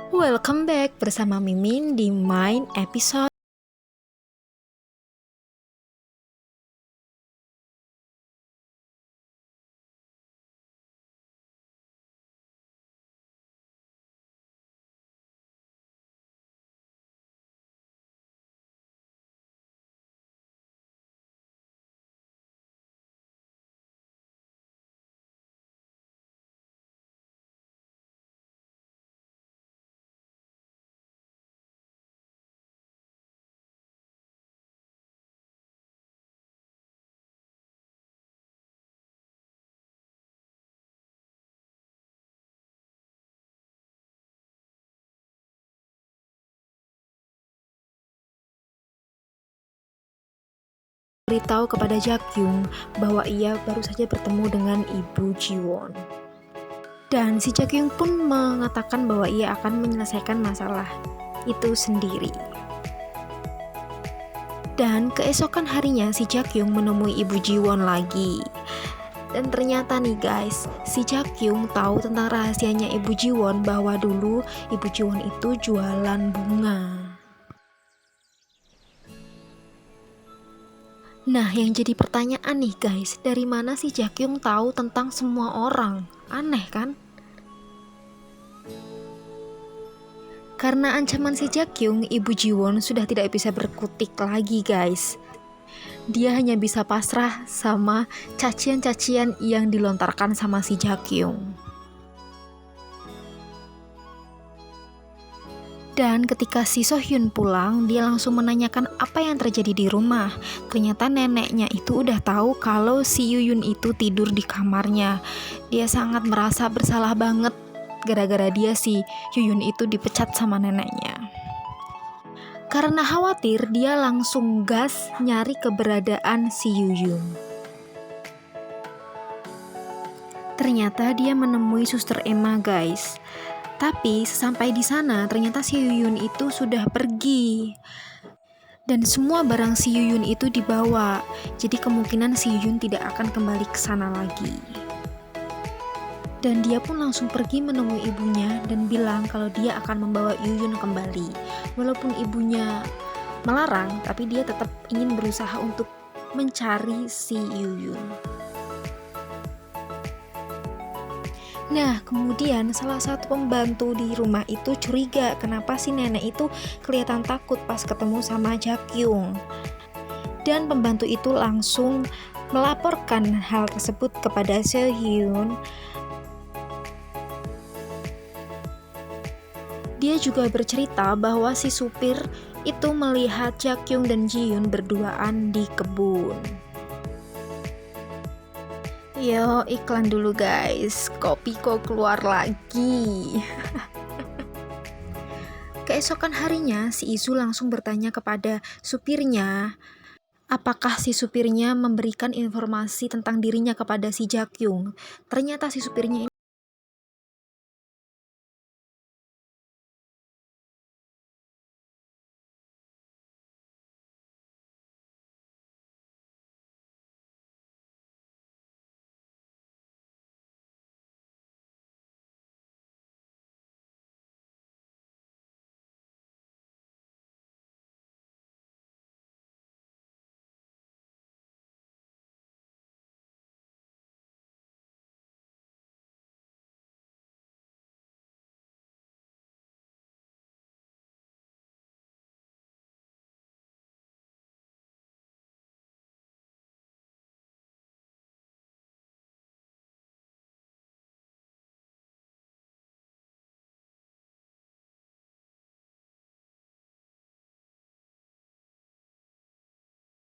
Welcome back bersama Mimin di Main episode. Beritahu kepada Jakyung bahwa ia baru saja bertemu dengan Ibu Jiwon. Dan si Jakyung pun mengatakan bahwa ia akan menyelesaikan masalah itu sendiri. Dan keesokan harinya si Jakyung menemui Ibu Jiwon lagi. Dan ternyata nih guys, si Jakyung tahu tentang rahasianya Ibu Jiwon bahwa dulu Ibu Jiwon itu jualan bunga. Nah, yang jadi pertanyaan nih guys, dari mana si Jakyung tahu tentang semua orang? Aneh kan? Karena ancaman si Jakyung, Ibu Jiwon sudah tidak bisa berkutik lagi guys. Dia hanya bisa pasrah sama cacian-cacian yang dilontarkan sama si Jakyung. Dan ketika si Sohyun pulang, dia langsung menanyakan apa yang terjadi di rumah. Ternyata neneknya itu udah tahu kalau si Yuyun itu tidur di kamarnya. Dia sangat merasa bersalah banget gara-gara dia si Yuyun itu dipecat sama neneknya. Karena khawatir, dia langsung gas nyari keberadaan si Yuyun. Ternyata dia menemui Suster Emma guys. Tapi sampai di sana ternyata si Yuyun itu sudah pergi. Dan semua barang si Yuyun itu dibawa. Jadi kemungkinan si Yuyun tidak akan kembali ke sana lagi. Dan dia pun langsung pergi menemui ibunya dan bilang kalau dia akan membawa Yuyun kembali. Walaupun ibunya melarang, tapi dia tetap ingin berusaha untuk mencari si Yuyun. Nah, kemudian salah satu pembantu di rumah itu curiga kenapa si nenek itu kelihatan takut pas ketemu sama Jakyung. Dan pembantu itu langsung melaporkan hal tersebut kepada Sehyun. Dia juga bercerita bahwa si supir itu melihat Jakyung dan Jiyun berduaan di kebun. Yo, iklan dulu guys, kopi kok keluar lagi. Keesokan harinya, si Isu langsung bertanya kepada supirnya, apakah si supirnya memberikan informasi tentang dirinya kepada si Jakyung. Ternyata si supirnya ini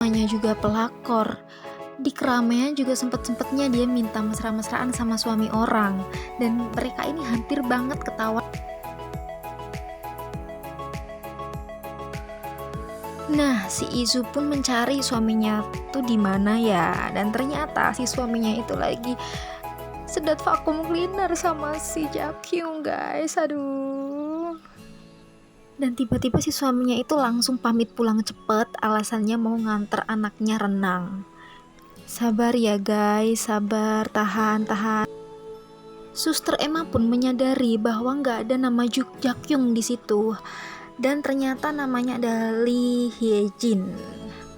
namanya juga pelakor. Di keramaian juga sempet-sempetnya dia minta mesra-mesraan sama suami orang. Dan mereka ini hampir banget ketawa. Nah, si Izu pun mencari suaminya tuh di mana ya, dan ternyata si suaminya itu lagi sedot vakum cleaner sama si Jakyung guys, aduh. Dan tiba-tiba si suaminya itu langsung pamit pulang cepet, alasannya mau nganter anaknya renang. Sabar ya guys, sabar, tahan. Suster Emma pun menyadari bahwa nggak ada nama Jakyung di situ, dan ternyata namanya adalah Lee Hyejin.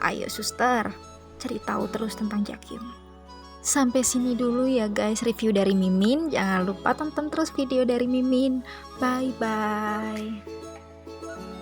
Ayo suster, cari tahu terus tentang Jakyung. Sampai sini dulu ya guys review dari Mimin. Jangan lupa tonton terus video dari Mimin. Bye bye.